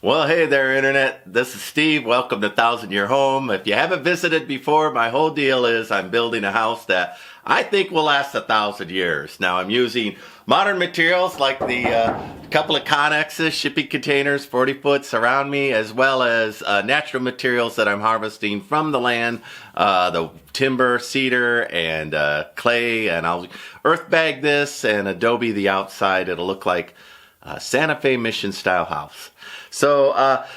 Well, hey there, Internet. This is Steve. Welcome to 1,000 Year Home. If you haven't visited before, my whole deal is I'm building a house that I think will last 1,000 years. Now, I'm using modern materials like the couple of Connexes, shipping containers, 40 foots around me, as well as natural materials that I'm harvesting from the land, the timber, cedar, and clay, and I'll earth bag this and adobe the outside. It'll look like a Santa Fe mission style house. So,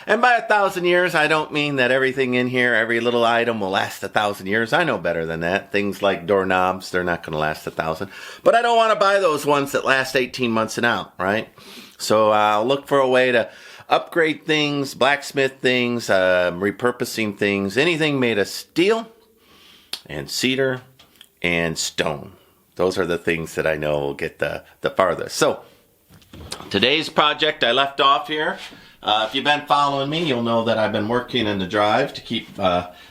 and by 1,000 years, I don't mean that everything in here, every little item will last 1,000 years. I know better than that. Things like doorknobs, they're not going to last 1,000. But I don't want to buy those ones that last 18 months and out, right? So I'll look for a way to upgrade things, blacksmith things, repurposing things, anything made of steel and cedar and stone. Those are the things that I know will get the farthest. So today's project I left off here. If you've been following me, you'll know that I've been working in the drive to keep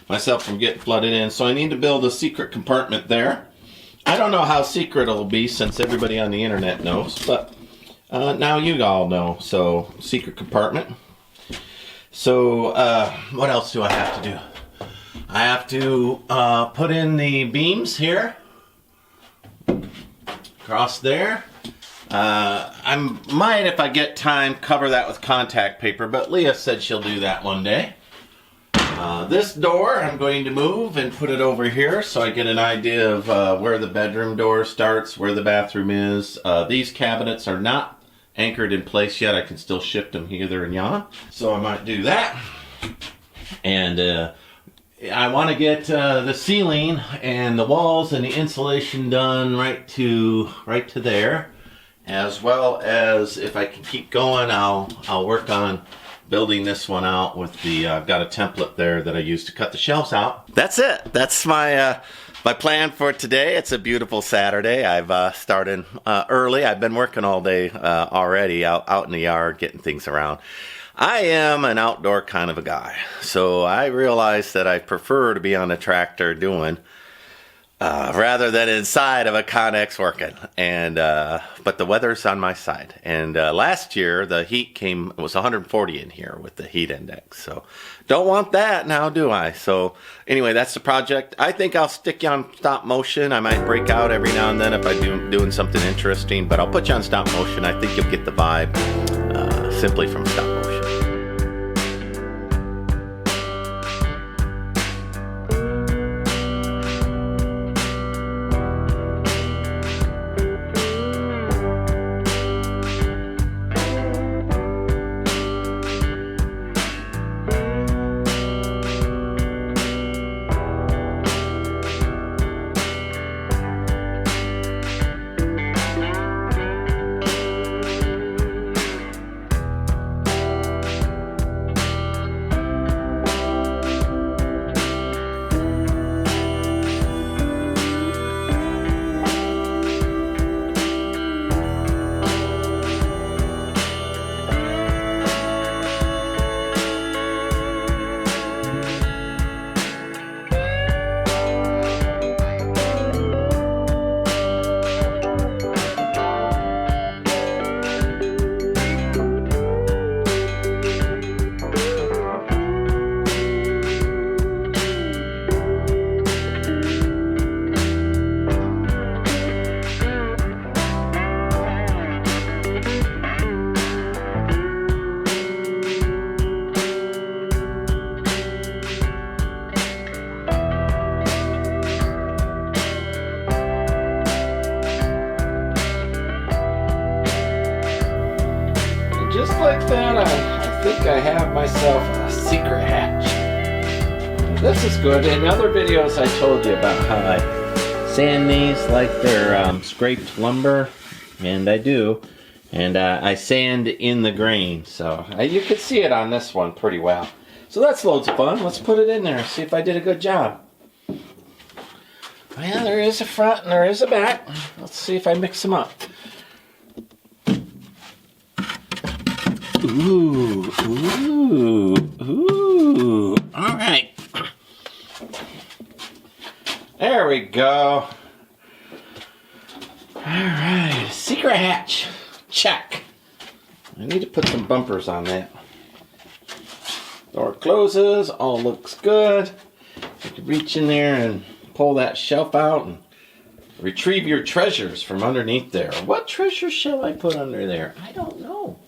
myself from getting flooded in. So I need to build a secret compartment there. I don't know how secret it'll be since everybody on the internet knows, but now you all know. So, secret compartment. So, what else do I have to do? I have to put in the beams here. Across there. I might, if I get time, cover that with contact paper, but Leah said she'll do that one day. This door I'm going to move and put it over here so I get an idea of where the bedroom door starts, where the bathroom is. These cabinets are not anchored in place yet. I can still shift them hither and yon, so I might do that. And I want to get the ceiling and the walls and the insulation done right to there. As well as, if I can keep going, I'll work on building this one out with the, I've got a template there that I use to cut the shelves out. That's it. That's my plan for today. It's a beautiful Saturday. I've started early. I've been working all day already out in the yard getting things around. I am an outdoor kind of a guy, so I realize that I prefer to be on a tractor doing rather than inside of a Connex working. And but the weather's on my side. And last year the heat it was 140 in here with the heat index. So don't want that now, do I? So anyway, that's the project. I think I'll stick you on stop motion. I might break out every now and then if I'm doing something interesting, but I'll put you on stop motion. I think you'll get the vibe simply from stop motion. Just like that, I think I have myself a secret hatch. This is good. In other videos I told you about how I sand these like they're scraped lumber, and I do. And I sand in the grain, so you can see it on this one pretty well. So that's loads of fun. Let's put it in there and see if I did a good job. Well, there is a front and there is a back. Let's see if I mix them up. Ooh, ooh, ooh. All right. There we go. All right, secret hatch. Check. I need to put some bumpers on that. Door closes, all looks good. You can reach in there and pull that shelf out and retrieve your treasures from underneath there. What treasure shall I put under there? I don't know.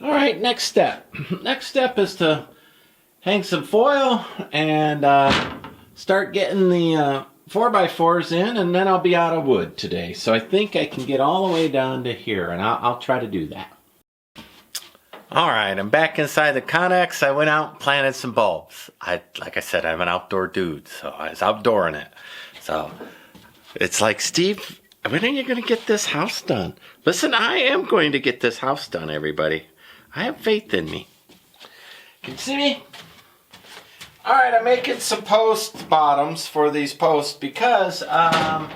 All right, next step. Next step is to hang some foil and start getting the 4x4s in, and then I'll be out of wood today. So I think I can get all the way down to here, and I'll try to do that. All right, I'm back inside the Connex. I went out and planted some bulbs. Like I said, I'm an outdoor dude, so I was outdooring it. So it's like, Steve, when are you going to get this house done? Listen, I am going to get this house done, everybody. I have faith in me. Can you see me? All right, I'm making some post bottoms for these posts because I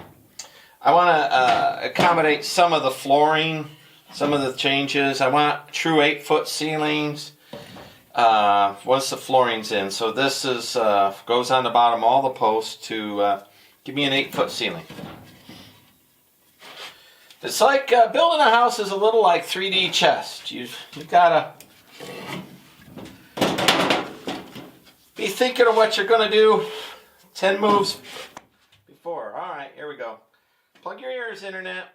want to accommodate some of the flooring, some of the changes. I want true 8-foot ceilings once the flooring's in. So this is goes on the bottom all the posts to give me an 8-foot ceiling. It's like building a house is a little like 3D chess. You've got to be thinking of what you're going to do 10 moves before. All right, here we go. Plug your ears, Internet.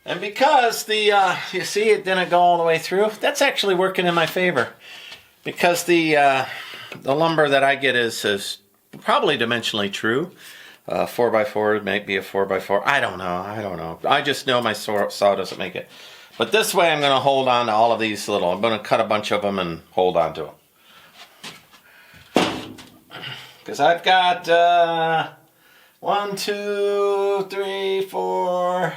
And because you see it didn't go all the way through, that's actually working in my favor. Because the lumber that I get is probably dimensionally true. 4x4 might be a 4x4. I don't know. I just know my saw doesn't make it. But this way I'm going to hold on to all of these little. I'm going to cut a bunch of them and hold on to them. Because I've got 1, 2, 3, 4,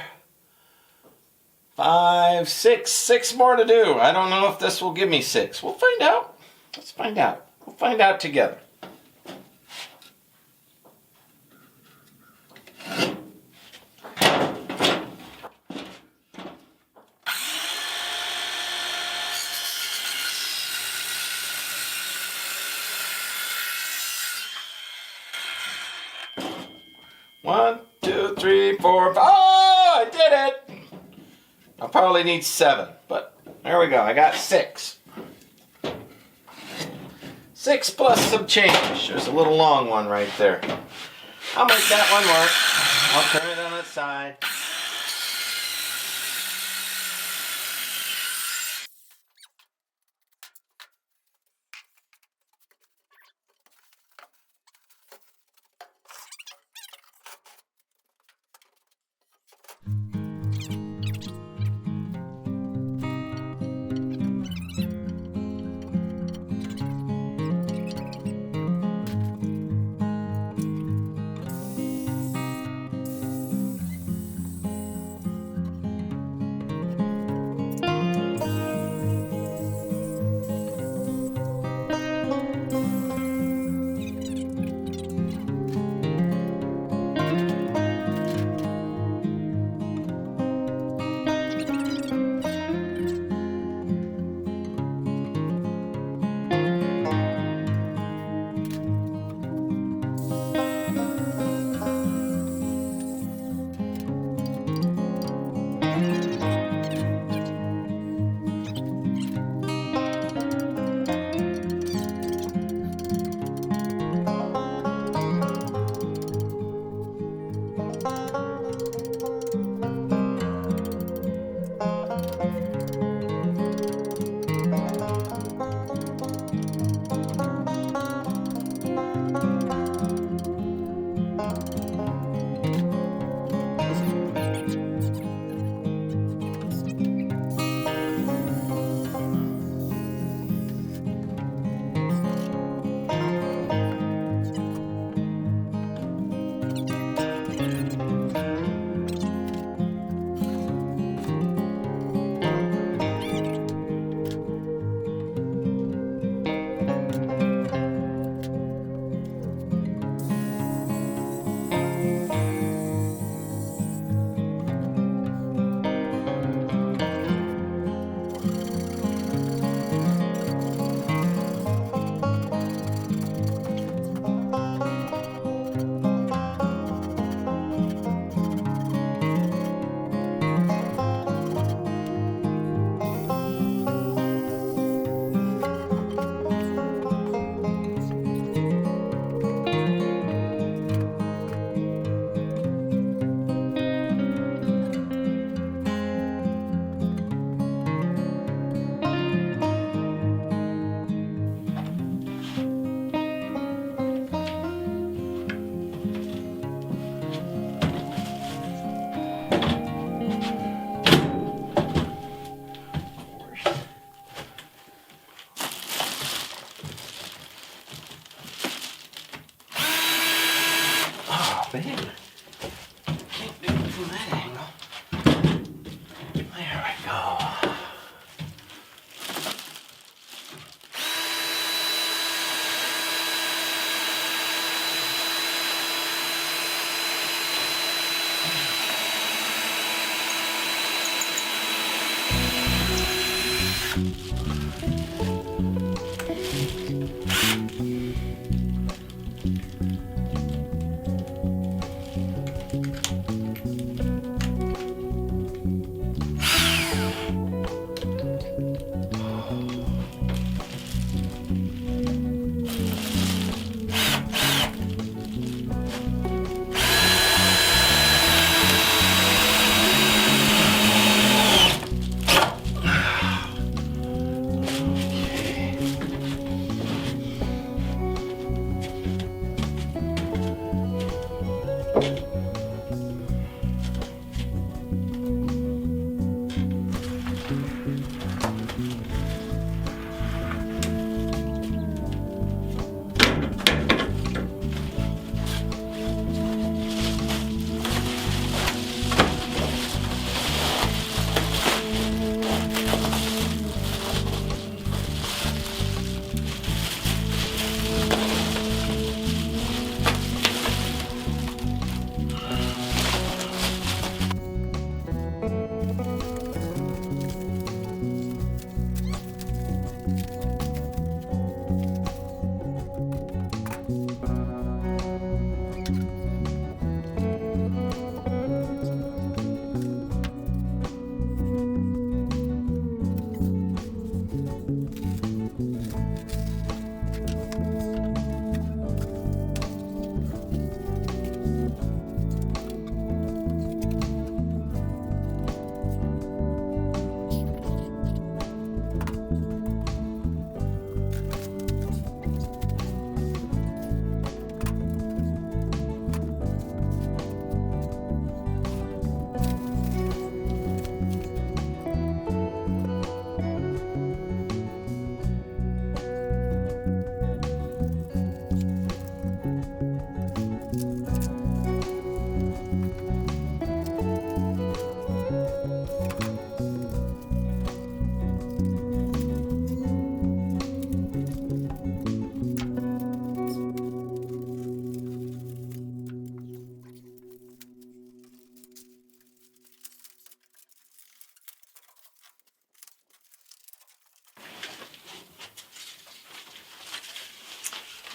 5, 6 more to do. I don't know if this will give me 6. We'll find out. Let's find out. We'll find out together. One, 2, 3, 4, 5. Oh, I did it! I'll probably need 7, but there we go. I got 6. 6 plus some change. There's a little long one right there. I'll make that one work. I'll turn it on its side. bang. Can't do it from that angle. There we go.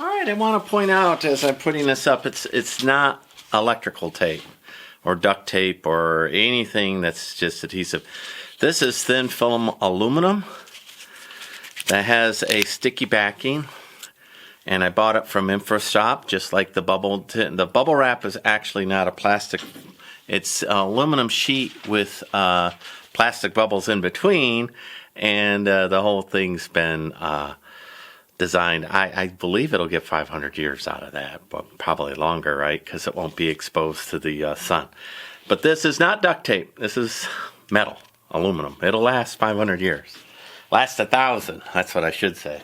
All right, I want to point out as I'm putting this up, it's not electrical tape or duct tape or anything that's just adhesive. This is thin film aluminum that has a sticky backing, and I bought it from InfoShop, just like the bubble tin. The bubble wrap is actually not a plastic. It's an aluminum sheet with plastic bubbles in between, and the whole thing's been designed. I believe it'll get 500 years out of that, but probably longer, right? Because it won't be exposed to the sun. But this is not duct tape. This is metal, aluminum. It'll last 500 years. Last 1,000. That's what I should say.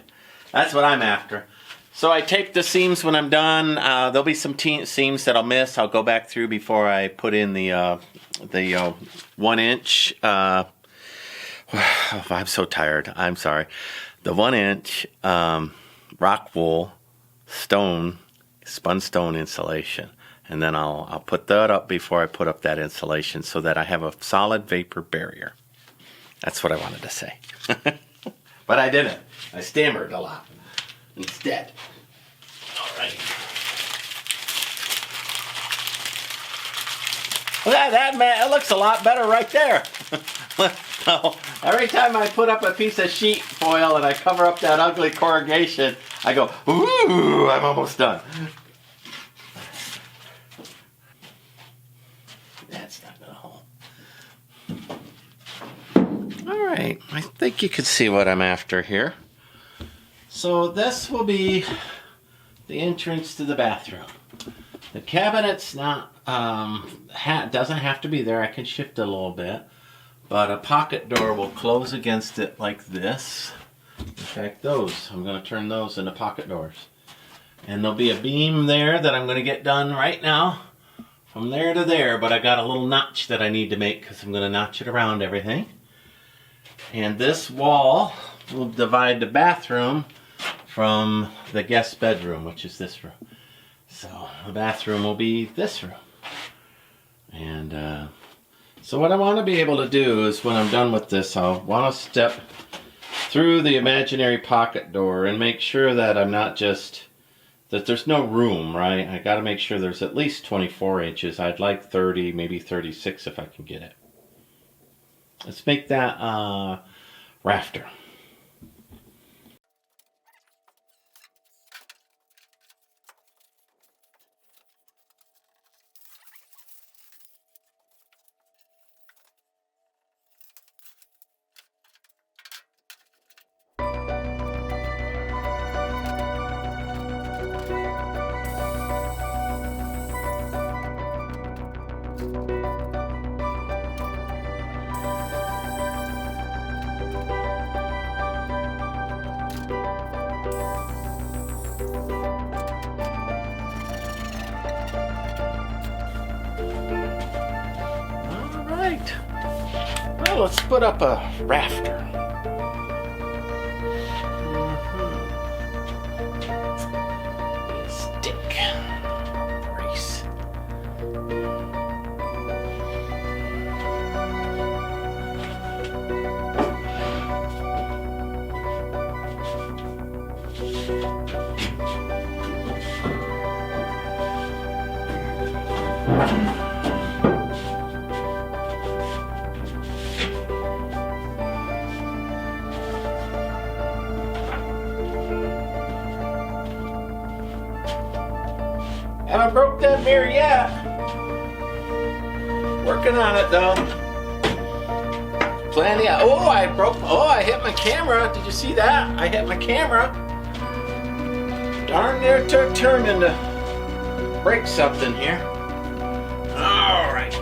That's what I'm after. So I tape the seams when I'm done. There'll be some seams that I'll miss. I'll go back through before I put in the 1 inch. I'm so tired. I'm sorry. The 1 inch rock wool stone, spun stone insulation. And then I'll put that up before I put up that insulation so that I have a solid vapor barrier. That's what I wanted to say. But I didn't. I stammered a lot instead. All right. Look at that, man. It looks a lot better right there. Every time I put up a piece of sheet foil and I cover up that ugly corrugation, I go, ooh, I'm almost done. That's not gonna hold. All right, I think you can see what I'm after here. So this will be the entrance to the bathroom. The cabinet's not doesn't have to be there. I can shift it a little bit. But a pocket door will close against it like this. In fact, those, I'm going to turn those into pocket doors. And there'll be a beam there that I'm going to get done right now from there to there, but I got a little notch that I need to make because I'm going to notch it around everything. And this wall will divide the bathroom from the guest bedroom, which is this room. So the bathroom will be this room. And so what I want to be able to do is when I'm done with this, I'll want to step through the imaginary pocket door and make sure that I'm not just, that there's no room, right? I got to make sure there's at least 24 inches. I'd like 30, maybe 36 if I can get it. Let's make that rafter. Well, let's put up a rafter. Stick. Brace. Haven't broke that mirror yet. Working on it though. Plenty of, I hit my camera. Did you see that? I hit my camera. Darn near took turning to break something here. All right.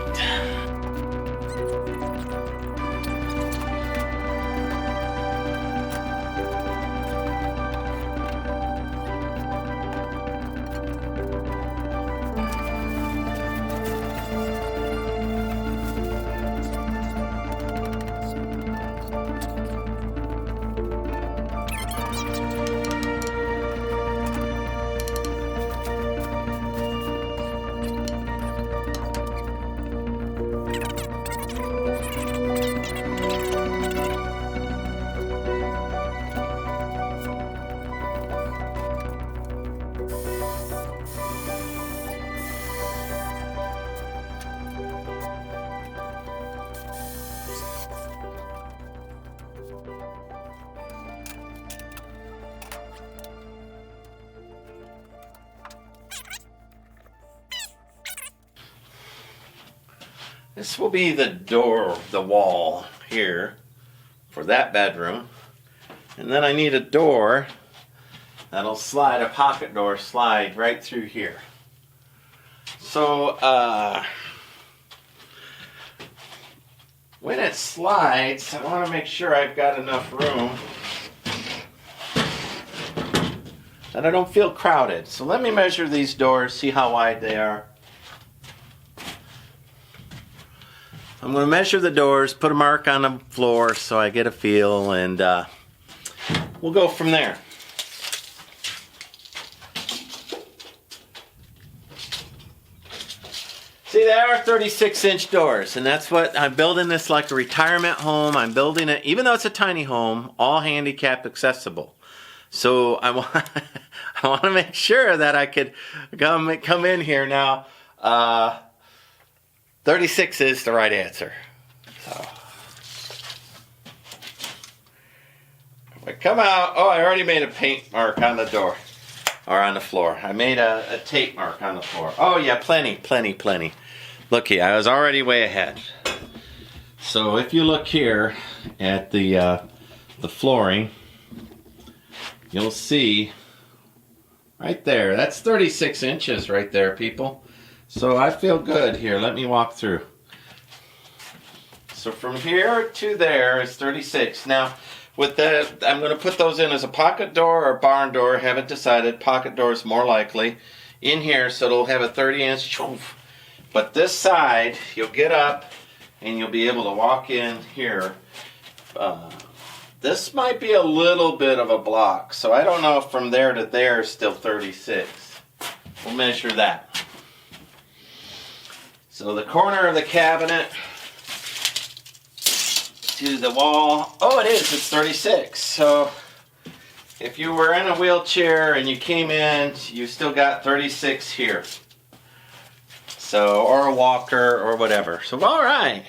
This will be the door, the wall here for that bedroom. And then I need a door that'll slide, a pocket door slide right through here. So when it slides, I want to make sure I've got enough room that I don't feel crowded. So let me measure these doors, see how wide they are. I'm going to measure the doors, put a mark on the floor so I get a feel, and we'll go from there. See, they are 36-inch doors, and that's what I'm building this like a retirement home. I'm building it, even though it's a tiny home, all handicap accessible. So I want to make sure that I could come in here now. 36 is the right answer. So if I come out, I already made a paint mark on the door or on the floor. I made a tape mark on the floor. Oh yeah, plenty. Look here, I was already way ahead. So if you look here at the flooring, you'll see right there, that's 36 inches right there, people. So I feel good here. Let me walk through. So from here to there is 36. Now, with that, I'm going to put those in as a pocket door or barn door. Haven't decided. Pocket door is more likely in here, so it'll have a 30-inch But this side, you'll get up and you'll be able to walk in here. This might be a little bit of a block, so I don't know if from there to there is still 36. We'll measure that. So the corner of the cabinet to the wall, oh it is, it's 36. So if you were in a wheelchair and you came in, you still got 36 here. So, or a walker or whatever. So all right.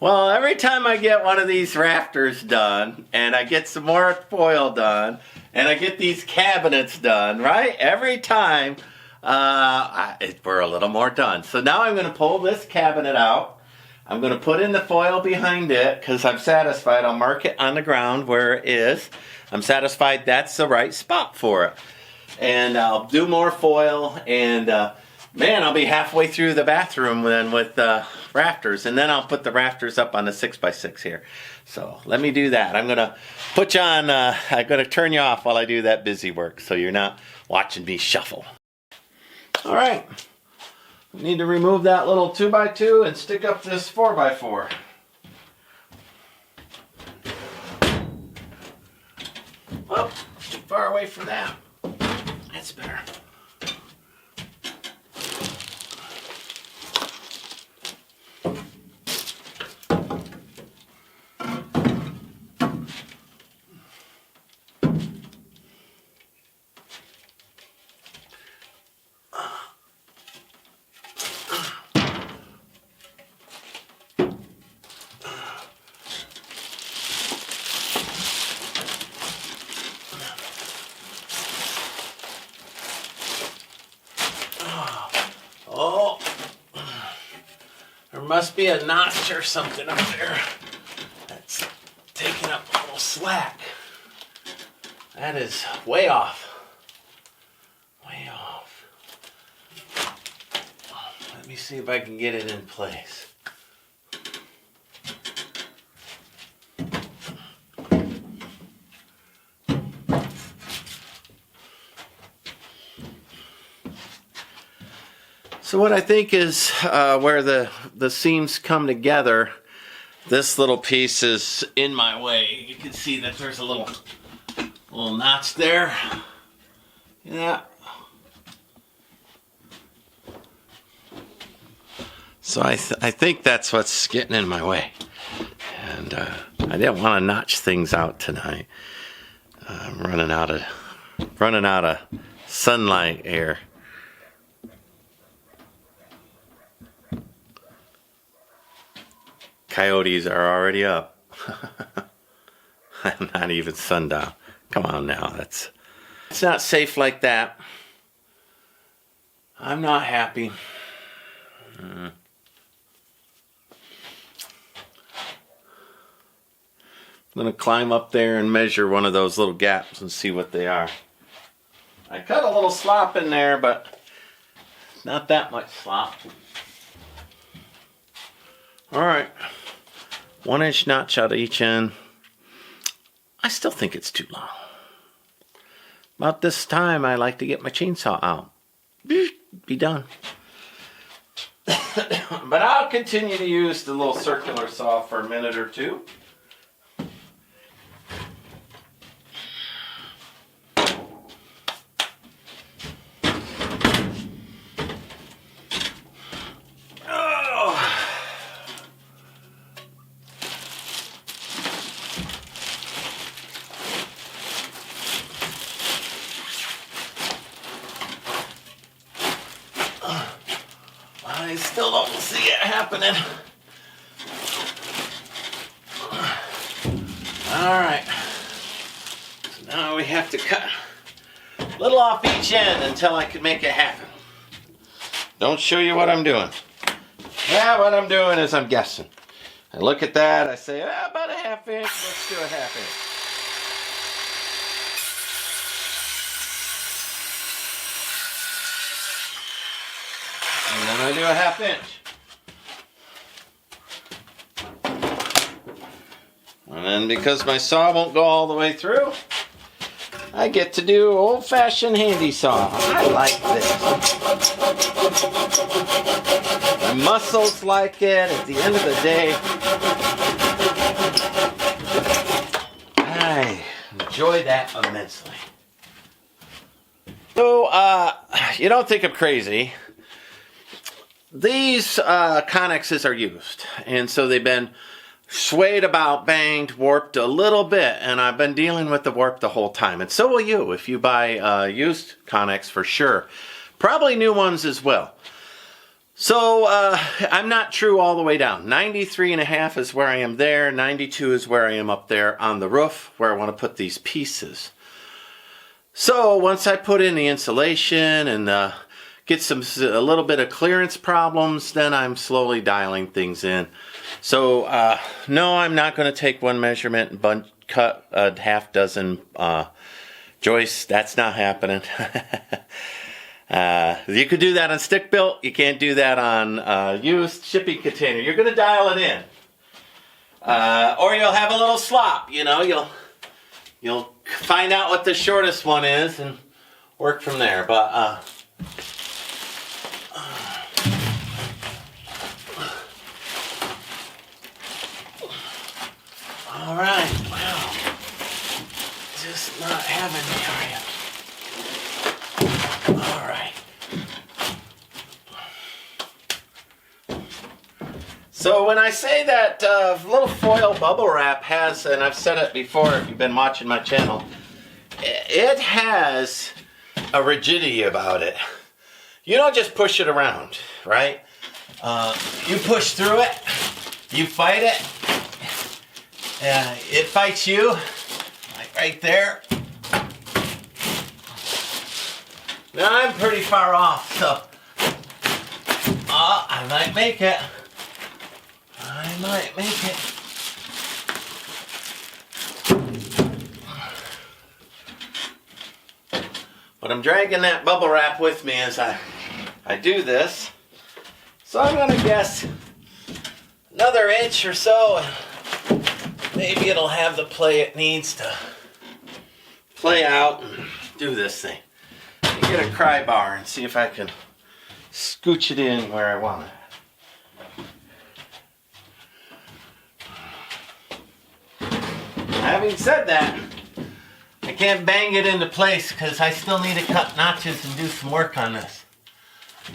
Well, every time I get one of these rafters done, and I get some more foil done, and I get these cabinets done, right? Every time, we're a little more done. So now I'm going to pull this cabinet out. I'm going to put in the foil behind it, because I'm satisfied. I'll mark it on the ground where it is. I'm satisfied that's the right spot for it. And I'll do more foil, and man, I'll be halfway through the bathroom then with rafters, and then I'll put the rafters up on the 6x6 here. So let me do that. I'm gonna put you on, I'm gonna turn you off while I do that busy work so you're not watching me shuffle. All right, we need to remove that little 2x2 and stick up this 4x4. Oh, too far away from that. That's better. Oh, there must be a notch or something up there that's taking up a little slack. That is way off. Way off. Let me see if I can get it in place. So what I think is where the seams come together, this little piece is in my way. You can see that there's a little notch there. Yeah. So I think that's what's getting in my way. And I didn't want to notch things out tonight. I'm running out of sunlight here. Coyotes are already up. I'm not even sundown. Come on now, it's not safe like that. I'm not happy. I'm gonna climb up there and measure one of those little gaps and see what they are. I cut a little slop in there, but not that much slop. All right, 1-inch notch out of each end. I still think it's too long. About this time, I like to get my chainsaw out. Be done. But I'll continue to use the little circular saw for a minute or two. I still don't see it happening. Alright. So now we have to cut a little off each end until I can make it happen. Don't show you what I'm doing. Yeah, what I'm doing is I'm guessing. I look at that, I say, about a 1/2 inch, let's do a 1/2 inch. And then I do a 1/2 inch. And then because my saw won't go all the way through, I get to do old-fashioned handy saw. I like this. muscles like it. At the end of the day, I enjoy that immensely. So, you don't think I'm crazy. These connexes are used, and so they've been swayed about, banged, warped a little bit, and I've been dealing with the warp the whole time. And so will you if you buy used Connex, for sure. Probably new ones as well. So I'm not true all the way down. 93.5 is where I am there. 92 is where I am up there on the roof where I want to put these pieces. So once I put in the insulation and get a little bit of clearance problems, then I'm slowly dialing things in. So no, I'm not going to take one measurement and cut a half dozen joists. That's not happening. You could do that on stick built. You can't do that on used shipping container. You're going to dial it in, or you'll have a little slop. You know, you'll find out what the shortest one is and work from there. But all right, wow, just not having me, are you? All right. So when I say that little foil bubble wrap has, and I've said it before if you've been watching my channel, it has a rigidity about it. You don't just push it around, right? You push through it, you fight it, it fights you, like right there. Now I'm pretty far off, so I might make it. I might make it. But I'm dragging that bubble wrap with me as I do this. So I'm going to guess another inch or so. Maybe it'll have the play it needs to play out and do this thing. Get a pry bar and see if I can scooch it in where I want it. Having said that, I can't bang it into place because I still need to cut notches and do some work on this.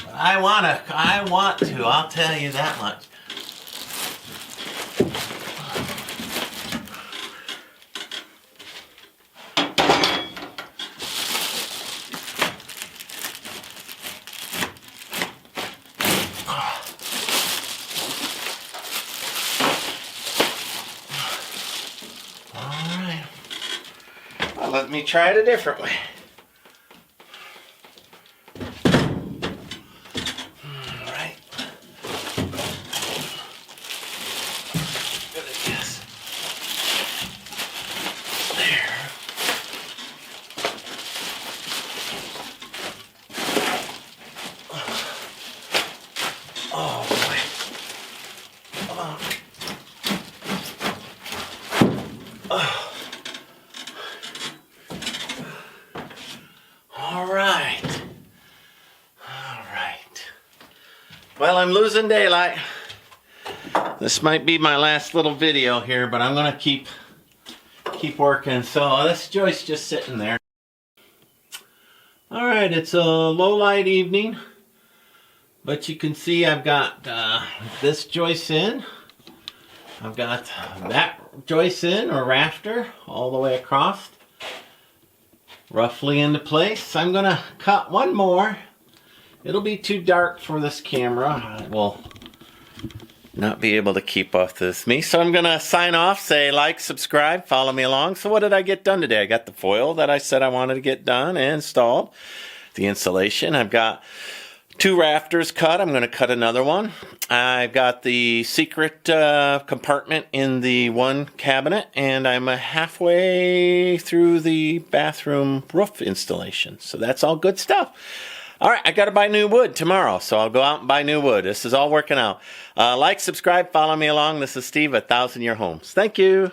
But I want to, I'll tell you that much. Let me try it a different way. All right. Good, I guess. There. Oh boy. Oh. Oh. All right. Well, I'm losing daylight. This might be my last little video here, but I'm gonna keep working. So this joist's just sitting there. All right, it's a low light evening, but you can see I've got this joist in. I've got that joist in, or rafter, all the way across. Roughly into place. I'm gonna cut one more. It'll be too dark for this camera. I will not be able to keep up with me. So I'm gonna sign off, say like, subscribe, follow me along. So what did I get done today? I got the foil that I said I wanted to get done and installed. The insulation. I've got 2 rafters cut. I'm going to cut another one. I've got the secret compartment in the one cabinet, and I'm halfway through the bathroom roof installation. So that's all good stuff. All right, I got to buy new wood tomorrow, so I'll go out and buy new wood. This is all working out. Like, subscribe, follow me along. This is Steve at 1000 Year Homes. Thank you.